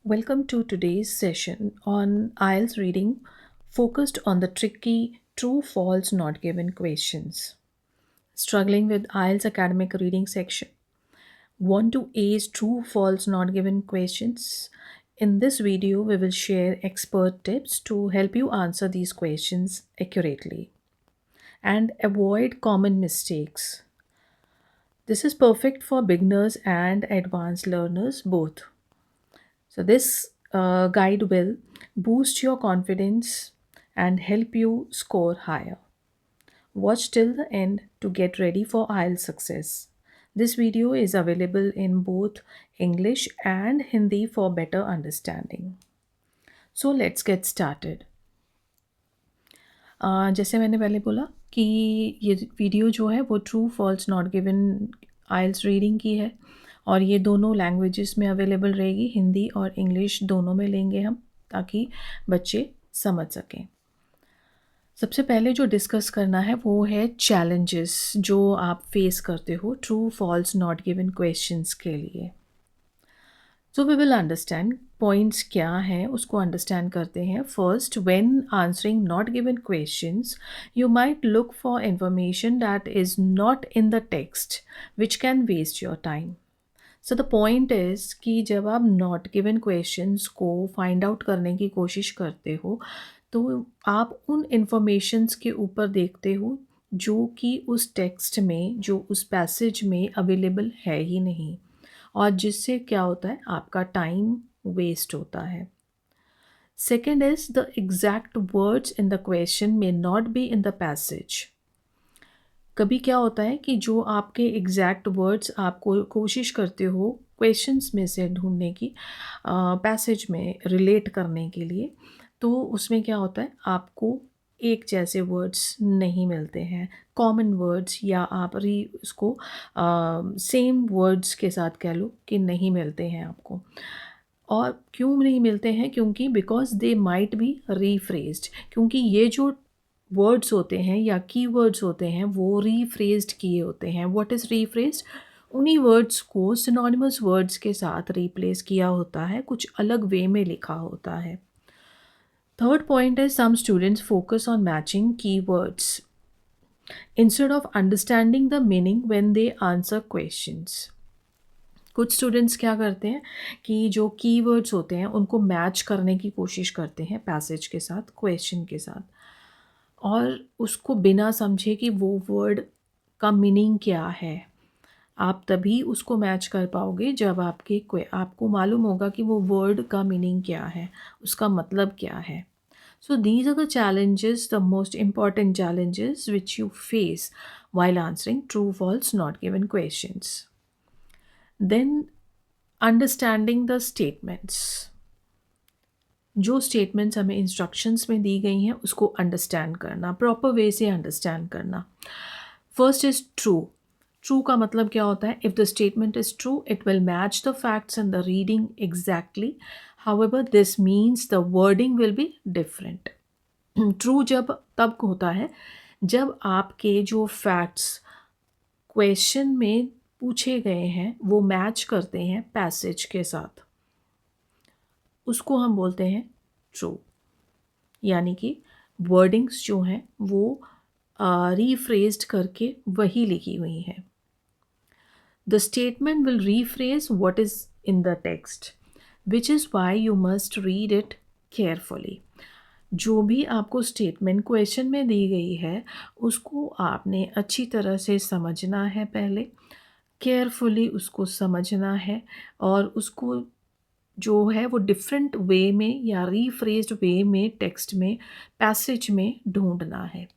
Welcome to today's session on IELTS reading focused on the tricky true false not given questions. Struggling with IELTS academic reading section. Want to ace true false not given questions? In this video, we will share expert tips to help you answer these questions accurately and avoid common mistakes. This is perfect for beginners and advanced learners both. So, this guide will boost your confidence and help you score higher. Watch till the end to get ready for IELTS success. This video is available in both English and Hindi for better understanding. So, let's get started. जैसे मैंने पहले बोला कि ये video जो है वो true false not given IELTS reading की है और ये दोनों लैंग्वेजेस में अवेलेबल रहेगी, हिंदी और इंग्लिश दोनों में लेंगे हम ताकि बच्चे समझ सकें। सबसे पहले जो डिस्कस करना है वो है चैलेंजेस जो आप फेस करते हो true false not given questions के लिए। So we will understand points क्या हैं उसको अंडरस्टैंड करते हैं। First, when answering not given questions you might look for information that is not in the text which can waste your time. So the point is कि जब आप not given questions को find out करने की कोशिश करते हो तो आप उन इंफॉर्मेशंस के ऊपर देखते हो जो कि उस टेक्स्ट में, जो उस पैसेज में अवेलेबल है ही नहीं, और जिससे क्या होता है आपका टाइम वेस्ट होता है। Second is the exact words in the question may not be in the passage. कभी क्या होता है कि जो आपके एग्जैक्ट वर्ड्स आपको कोशिश करते हो क्वेश्चंस में से ढूंढने की, पैसेज में रिलेट करने के लिए, तो उसमें क्या होता है आपको एक जैसे वर्ड्स नहीं मिलते हैं, कॉमन वर्ड्स, या आप उसको सेम वर्ड्स के साथ कह लो कि नहीं मिलते हैं आपको। और क्यों नहीं मिलते हैं? क्योंकि बिकॉज दे माइट बी रीफ्रेज्ड, क्योंकि ये जो वर्ड्स होते हैं या कीवर्ड्स होते हैं वो रीफ्रेज्ड किए होते हैं। What is rephrased? उन्हीं वर्ड्स को सिनोनिमस वर्ड्स के साथ रिप्लेस किया होता है, कुछ अलग वे में लिखा होता है। Third point is some students focus on matching keywords instead of understanding the meaning when they answer questions. कुछ स्टूडेंट्स क्या करते हैं कि जो कीवर्ड्स होते हैं उनको मैच करने की कोशिश करते हैं पैसेज के साथ, क्वेश्चन के साथ, और उसको बिना समझे कि वो वर्ड का मीनिंग क्या है। आप तभी उसको मैच कर पाओगे जब आपको मालूम होगा कि वो वर्ड का मीनिंग क्या है, उसका मतलब क्या है। So these are the challenges, the most important challenges which you face while answering true, false, not given questions. Then understanding the statements. जो स्टेटमेंट्स हमें इंस्ट्रक्शंस में दी गई हैं उसको अंडरस्टैंड करना, प्रॉपर वे से अंडरस्टैंड करना। First is true. ट्रू का मतलब क्या होता है? If the statement is true it will match the facts and the reading exactly, however this means the wording will be different. True जब तब होता है जब आपके जो फैक्ट्स क्वेश्चन में पूछे गए हैं वो मैच करते हैं पैसेज के साथ, उसको हम बोलते हैं ट्रू। यानी कि वर्डिंग्स जो हैं वो रीफ्रेज्ड करके वही लिखी हुई हैं। The statement will rephrase what is in the text, which is why you must read it carefully. जो भी आपको स्टेटमेंट क्वेश्चन में दी गई है उसको आपने अच्छी तरह से समझना है, पहले केयरफुली उसको समझना है, और उसको जो है वो डिफरेंट वे में या रीफ्रेज्ड वे में टेक्स्ट में, पैसेज में ढूंढना है।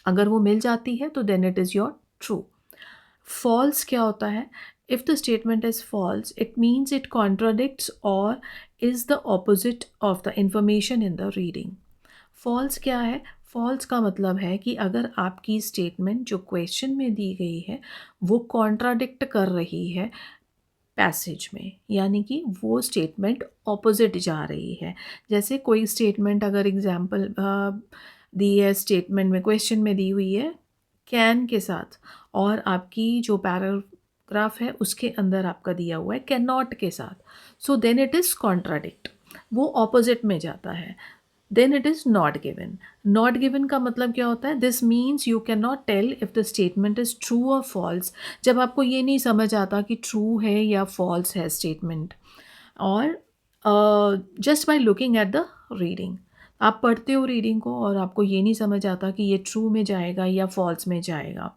अगर वो मिल जाती है तो then it is your true. False क्या होता है? If the statement is false, it means it contradicts or is the opposite of the information in the reading. False क्या है? False का मतलब है कि अगर आपकी स्टेटमेंट जो क्वेश्चन में दी गई है वो कॉन्ट्राडिक्ट कर रही है पैसेज में, यानी कि वो स्टेटमेंट ऑपोजिट जा रही है। जैसे कोई स्टेटमेंट अगर एग्जाम्पल दी है, स्टेटमेंट में क्वेश्चन में दी हुई है कैन के साथ, और आपकी जो पैराग्राफ है उसके अंदर आपका दिया हुआ है कैन नॉट के साथ, so then it is contradict, वो ऑपोजिट में जाता है। Then it is not given. Not given का मतलब क्या होता है? This means you can not tell if the statement is true और फॉल्स। जब आपको ये नहीं समझ आता कि ट्रू है या फॉल्स है स्टेटमेंट, और just by looking at the reading, आप पढ़ते हो रीडिंग को और आपको ये नहीं समझ आता कि ये ट्रू में जाएगा या फॉल्स में जाएगा।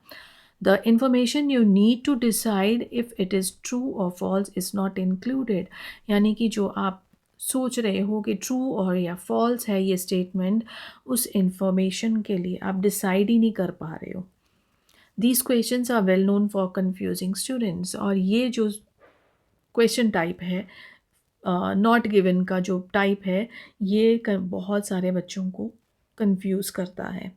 The information you need to decide if it is true और फॉल्स इज़ नॉट इंक्लूडेड। यानी कि जो आप सोच रहे हो कि ट्रू और या फॉल्स है ये स्टेटमेंट, उस इंफॉर्मेशन के लिए आप डिसाइड ही नहीं कर पा रहे हो। These questions are well known for confusing students. और ये जो क्वेश्चन टाइप है, नॉट गिवन का जो टाइप है, ये बहुत सारे बच्चों को कंफ्यूज करता है।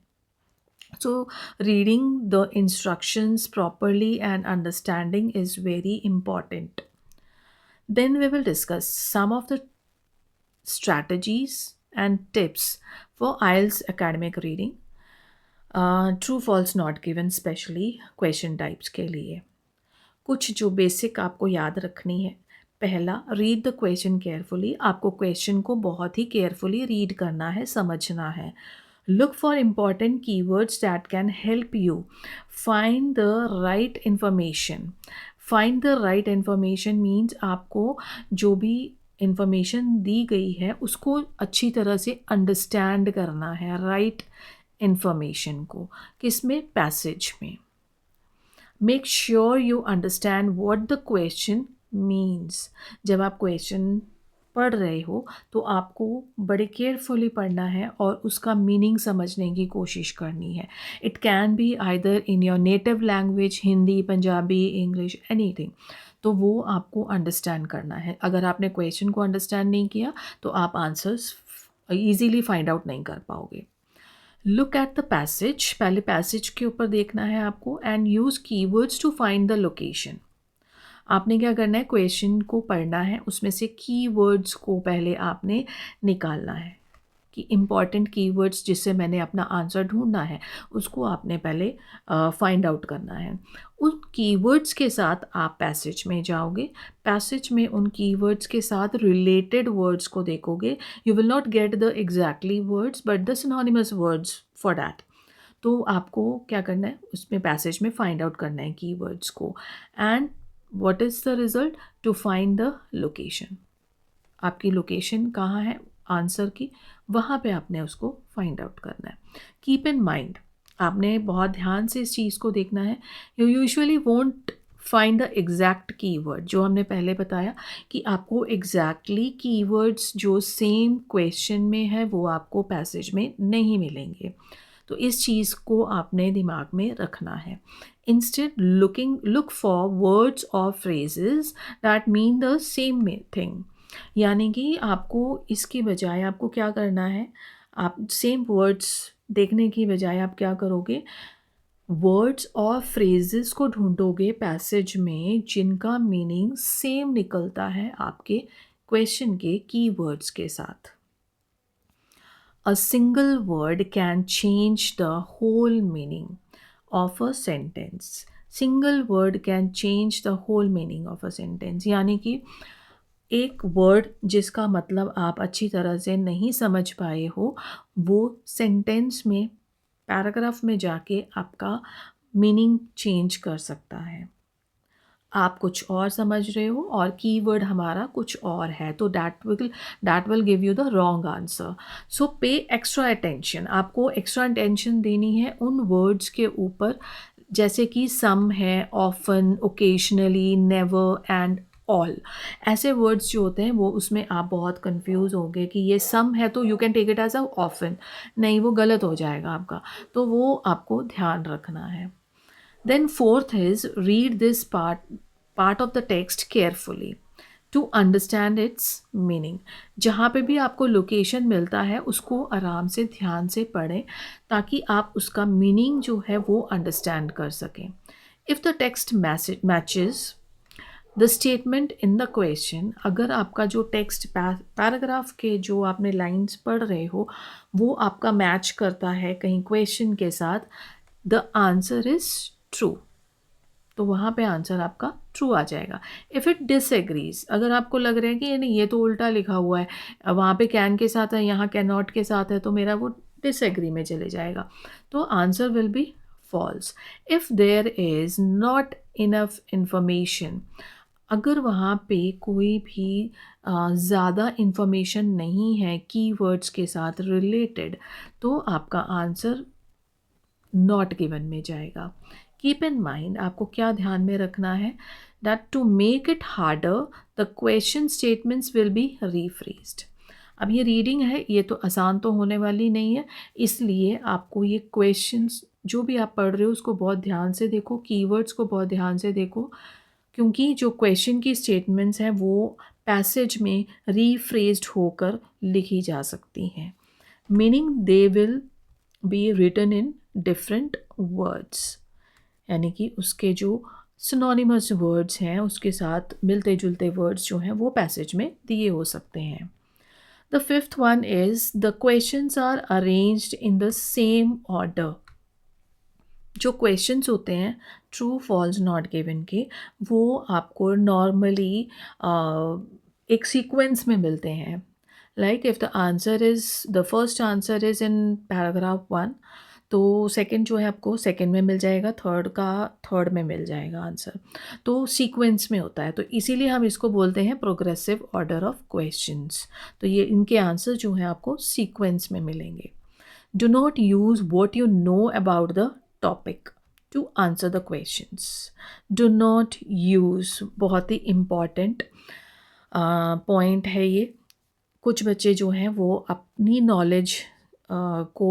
So, reading the instructions properly and understanding is very important. Then we will discuss some of the strategies and tips for IELTS academic reading. True false not given, specially question types के लिए कुछ जो basic आपको याद रखनी है। पहला, read the question carefully. आपको क्वेश्चन को बहुत ही केयरफुली रीड करना है, समझना है। Look for important keywords that can help you find the right information. Find the right information means आपको जो भी इंफॉर्मेशन दी गई है उसको अच्छी तरह से अंडरस्टैंड करना है, राइट इंफॉर्मेशन को। किसमें? पैसेज में। Make sure you understand what the question means. जब आप क्वेश्चन पढ़ रहे हो तो आपको बड़े केयरफुली पढ़ना है और उसका मीनिंग समझने की कोशिश करनी है। It can be either in your native language, Hindi, Punjabi, English, anything. तो वो आपको अंडरस्टैंड करना है। अगर आपने क्वेश्चन को अंडरस्टैंड नहीं किया तो आप आंसर्स ईजीली फाइंड आउट नहीं कर पाओगे। लुक एट द पैसेज, पहले पैसेज के ऊपर देखना है आपको, and use keywords to find the location. आपने क्या करना है? क्वेश्चन को पढ़ना है, उसमें से कीवर्ड्स को पहले आपने निकालना है कि इम्पॉर्टेंट कीवर्ड्स जिससे मैंने अपना आंसर ढूंढना है उसको आपने पहले फाइंड आउट करना है। उन कीवर्ड्स के साथ आप पैसेज में जाओगे, पैसेज में उन कीवर्ड्स के साथ रिलेटेड वर्ड्स को देखोगे। You will not get the exactly words but the synonymous words for that. तो आपको क्या करना है? उसमें पैसेज में फाइंड आउट करना है कीवर्ड्स को। And what is the result? To find the location. आपकी लोकेशन कहाँ है आंसर की, वहाँ पे आपने उसको फाइंड आउट करना है। कीप इन माइंड, आपने बहुत ध्यान से इस चीज़ को देखना है। You usually won't find the exact keyword, जो हमने पहले बताया कि आपको एग्जैक्टली कीवर्ड्स जो सेम क्वेश्चन में है वो आपको पैसेज में नहीं मिलेंगे। तो इस चीज़ को आपने दिमाग में रखना है। इंस्टेड लुक फॉर वर्ड्स और phrases that mean the same thing. यानी कि आपको इसकी बजाय आपको क्या करना है? आप सेम वर्ड्स देखने की बजाय आप क्या करोगे? वर्ड्स और फ्रेजेस को ढूंढोगे पैसेज में जिनका मीनिंग सेम निकलता है आपके क्वेश्चन के कीवर्ड्स के साथ। A single word can change the whole meaning of a sentence. Single word can change the whole meaning of a sentence. यानी कि एक वर्ड जिसका मतलब आप अच्छी तरह से नहीं समझ पाए हो, वो सेंटेंस में, पैराग्राफ में जाके आपका मीनिंग चेंज कर सकता है। आप कुछ और समझ रहे हो और कीवर्ड हमारा कुछ और है, तो that will give you the wrong answer. So pay extra attention, आपको एक्स्ट्रा अटेंशन देनी है उन वर्ड्स के ऊपर, जैसे कि सम है, often, occasionally, never and all. ऐसे वर्ड्स जो होते हैं वो उसमें आप बहुत कंफ्यूज होंगे कि ये सम है तो you can take it as a often, नहीं वो गलत हो जाएगा आपका, तो वो आपको ध्यान रखना है। Then fourth is read this part of the text carefully to understand its meaning. जहाँ पे भी आपको लोकेशन मिलता है उसको आराम से ध्यान से पढ़ें ताकि आप उसका मीनिंग जो है वो अंडरस्टैंड कर सकें। If the text matches the statement in the question, अगर आपका जो टेक्स्ट पैराग्राफ के जो आपने लाइंस पढ़ रहे हो वो आपका मैच करता है कहीं क्वेश्चन के साथ, द आंसर इज़ ट्रू, तो वहाँ पे आंसर आपका ट्रू आ जाएगा। इफ़ इट डिसएग्रीज, अगर आपको लग रहा है कि नहीं ये तो उल्टा लिखा हुआ है, वहाँ पे कैन के साथ है, यहाँ कैन नॉट के साथ है, तो मेरा वो डिसएग्री में चले जाएगा, तो answer will be false. If there is not enough information, अगर वहाँ पे कोई भी ज़्यादा इंफॉर्मेशन नहीं है कीवर्ड्स के साथ रिलेटेड, तो आपका आंसर नॉट गिवन में जाएगा। कीप इन माइंड, आपको क्या ध्यान में रखना है, that to make it harder the question statements will be rephrased. अब ये रीडिंग है, ये तो आसान तो होने वाली नहीं है, इसलिए आपको ये क्वेश्चंस जो भी आप पढ़ रहे हो उसको बहुत ध्यान से देखो, कीवर्ड्स को बहुत ध्यान से देखो, क्योंकि जो क्वेश्चन की स्टेटमेंट्स हैं वो पैसेज में रीफ्रेज्ड होकर लिखी जा सकती हैं, meaning they will be written in different words, यानी कि उसके जो सिनोनिमस वर्ड्स हैं उसके साथ मिलते जुलते वर्ड्स जो हैं वो पैसेज में दिए हो सकते हैं। The fifth one is the questions are arranged in the same order. जो क्वेश्चंस होते हैं ट्रू फॉल्स नॉट गिवन के, वो आपको नॉर्मली एक सीक्वेंस में मिलते हैं। Like if the answer is, the first answer is in paragraph 1, तो सेकंड जो है आपको सेकंड में मिल जाएगा, थर्ड का थर्ड में मिल जाएगा आंसर, तो सीक्वेंस में होता है, तो इसीलिए हम इसको बोलते हैं प्रोग्रेसिव ऑर्डर ऑफ क्वेश्चंस। तो ये इनके आंसर जो हैं आपको सीक्वेंस में मिलेंगे। Do not use what you know about the topic to answer the questions. Do not use, बहुत ही इम्पॉर्टेंट पॉइंट है ये। कुछ बच्चे जो हैं वो अपनी नॉलेज को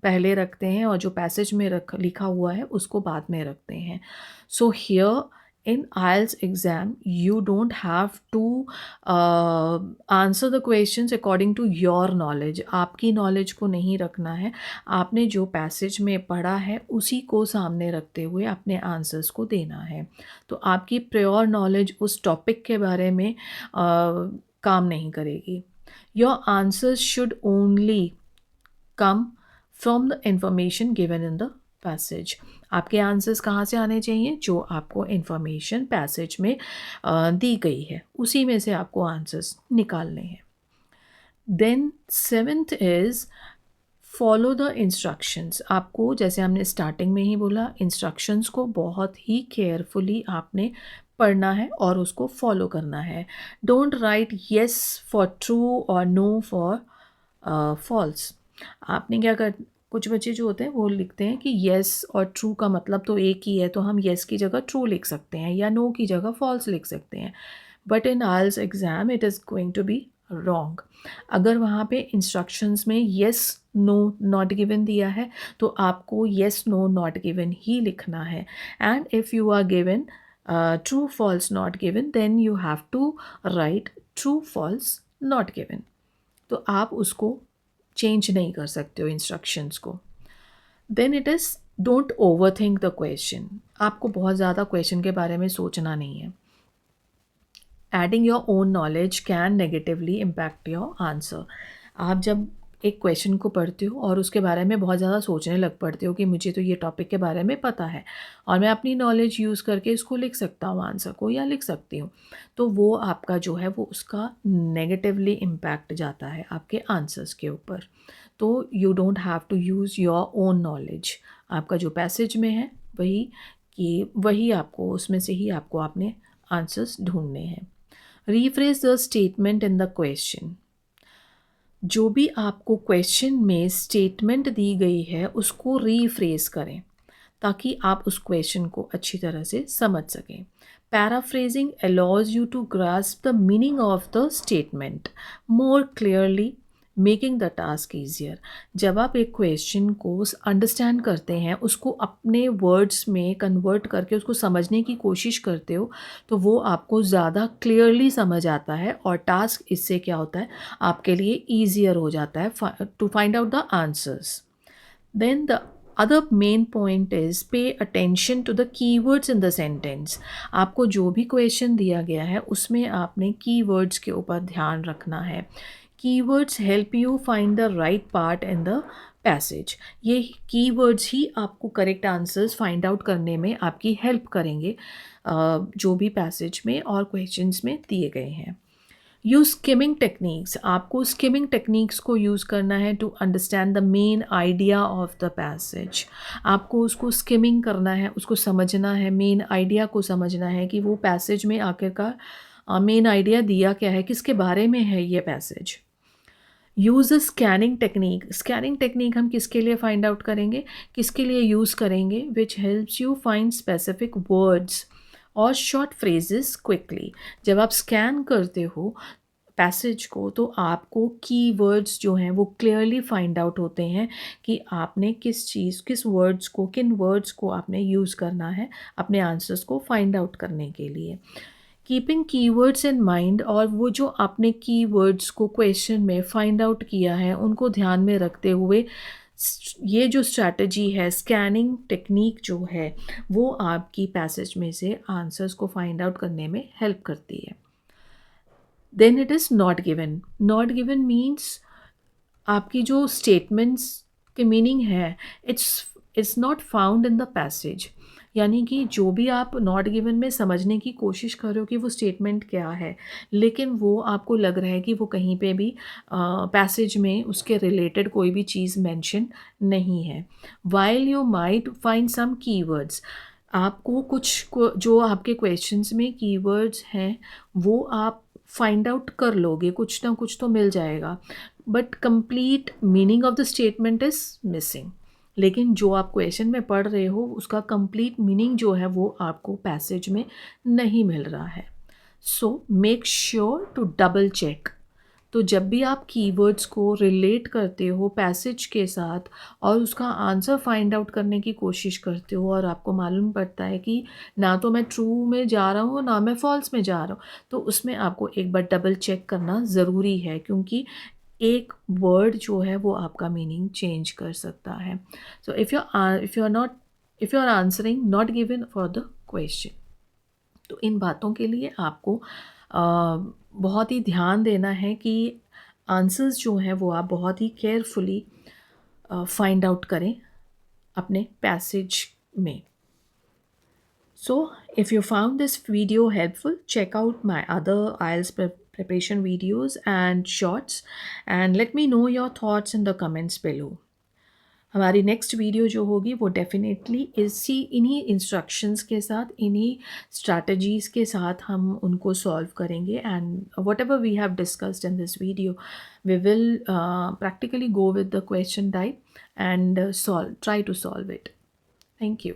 पहले रखते हैं और जो पैसेज में लिखा हुआ है उसको बाद में रखते हैं। So here in IELTS exam, you don't have to answer the questions according to your knowledge. आपकी नॉलेज को नहीं रखना है, आपने जो पैसेज में पढ़ा है उसी को सामने रखते हुए अपने आंसर्स को देना है। तो आपकी प्योर नॉलेज उस टॉपिक के बारे में काम नहीं करेगी। Your answers should only come from the information given in the passage. आपके आंसर्स कहाँ से आने चाहिए, जो आपको इंफॉर्मेशन पैसेज में दी गई है उसी में से आपको आंसर्स निकालने हैं। Then seventh is follow the instructions. आपको, जैसे हमने स्टार्टिंग में ही बोला, इंस्ट्रक्शंस को बहुत ही केयरफुली आपने पढ़ना है और उसको फॉलो करना है। Don't write yes for true और नो फॉर फॉल्स। आपने क्या कर, कुछ बच्चे जो होते हैं वो लिखते हैं कि येस और ट्रू का मतलब तो एक ही है, तो हम येस की जगह ट्रू लिख सकते हैं या नो की जगह फॉल्स लिख सकते हैं, but in IELTS exam it is going to be wrong. अगर वहाँ पे इंस्ट्रक्शंस में येस नो नॉट गिवन दिया है तो आपको येस नो नॉट गिवन ही लिखना है, and if you are given true false not given then you have to write true false not given. तो आप उसको चेंज नहीं कर सकते हो इंस्ट्रक्शंस को। Then it is don't over think the question. आपको बहुत ज़्यादा क्वेश्चन के बारे में सोचना नहीं है। Adding your own knowledge can negatively impact your answer. आप जब एक क्वेश्चन को पढ़ते हो और उसके बारे में बहुत ज़्यादा सोचने लग पड़ते हो कि मुझे तो ये टॉपिक के बारे में पता है और मैं अपनी नॉलेज यूज़ करके इसको लिख सकता हूँ आंसर को, या लिख सकती हूँ, तो वो आपका जो है वो उसका नेगेटिवली इम्पैक्ट जाता है आपके आंसर्स के ऊपर। तो you don't have to use your own knowledge. आपका जो पैसेज में है वही आपको, उसमें से ही आपको अपने आंसर्स ढूंढने हैं। Rephrase the statement in the question. जो भी आपको क्वेश्चन में स्टेटमेंट दी गई है उसको रीफ्रेज करें ताकि आप उस क्वेश्चन को अच्छी तरह से समझ सकें। Paraphrasing allows you to grasp the meaning of the statement more clearly, making the task easier. जब आप एक क्वेश्चन को अंडरस्टैंड करते हैं, उसको अपने वर्ड्स में कन्वर्ट करके उसको समझने की कोशिश करते हो, तो वो आपको ज़्यादा क्लियरली समझ आता है और टास्क इससे क्या होता है आपके लिए ईजियर हो जाता है to find out the answers. Then the other main point is pay attention to the keywords in the sentence. आपको जो भी क्वेश्चन दिया गया है उसमें आपने कीवर्ड्स के ऊपर ध्यान रखना है। Keywords help you find the right part in the passage. ये कीवर्ड्स ही आपको करेक्ट आंसर्स फाइंड आउट करने में आपकी हेल्प करेंगे जो भी पैसेज में और क्वेश्चंस में दिए गए हैं। यूज़ स्किमिंग टेक्निक्स, आपको स्किमिंग टेक्निक्स को यूज़ करना है to understand the main idea of the passage. आपको उसको स्किमिंग करना है, उसको समझना है, मेन आइडिया को समझना है कि वो पैसेज में आखिरकार मेन आइडिया दिया क्या है, किसके बारे में है ये पैसेज। यूज़ अ स्कैनिंग टेक्निक, स्कैनिंग टेक्निक हम किसके लिए फाइंड आउट करेंगे, किसके लिए यूज़ करेंगे, which helps you find specific words और शॉर्ट फ्रेजेस क्विकली। जब आप स्कैन करते हो पैसेज को तो आपको कीवर्ड्स जो हैं वो क्लियरली फाइंड आउट होते हैं कि आपने किस चीज़, किस वर्ड्स को, किन वर्ड्स को आपने यूज़ करना है अपने आंसर्स को फाइंड आउट करने के लिए। कीपिंग कीवर्ड्स इन माइंड, और वो जो आपने कीवर्ड्स को क्वेश्चन में फाइंड आउट किया है उनको ध्यान में रखते हुए ये जो स्ट्रैटेजी है, स्कैनिंग टेक्निक जो है, वो आपकी पैसेज में से आंसर्स को फाइंड आउट करने में हेल्प करती है। Then it is not given. Not given means आपकी जो स्टेटमेंट्स के मीनिंग है, it's not found in the passage. यानी कि जो भी आप नॉट गिवन में समझने की कोशिश कर रहे हो कि वो स्टेटमेंट क्या है, लेकिन वो आपको लग रहा है कि वो कहीं पे भी पैसेज में उसके रिलेटेड कोई भी चीज़ मेंशन नहीं है। While you might find some keywords, आपको जो आपके क्वेश्चंस में कीवर्ड्स हैं वो आप फाइंड आउट कर लोगे, कुछ ना कुछ तो मिल जाएगा, but complete meaning of the statement is missing. लेकिन जो आप क्वेश्चन में पढ़ रहे हो उसका कंप्लीट मीनिंग जो है वो आपको पैसेज में नहीं मिल रहा है। So make sure to double check. तो जब भी आप कीवर्ड्स को रिलेट करते हो पैसेज के साथ और उसका आंसर फाइंड आउट करने की कोशिश करते हो और आपको मालूम पड़ता है कि ना तो मैं ट्रू में जा रहा हूँ ना मैं फॉल्स में जा रहा हूँ, तो उसमें आपको एक बार डबल चेक करना ज़रूरी है, क्योंकि एक वर्ड जो है वो आपका मीनिंग चेंज कर सकता है। So if you are answering not given for the question, तो इन बातों के लिए आपको बहुत ही ध्यान देना है कि आंसर्स जो हैं वो आप बहुत ही केयरफुली फाइंड आउट करें अपने पैसेज में। So, if you found this video helpful, check out my other IELTS preparation videos and shorts, and let me know your thoughts in the comments below. हमारी next video जो होगी वो definitely इन्हीं instructions के साथ, इन्हीं strategies के साथ हम उनको सॉल्व करेंगे, and whatever we have discussed in this video we will practically go with the question type and try to solve it. Thank you.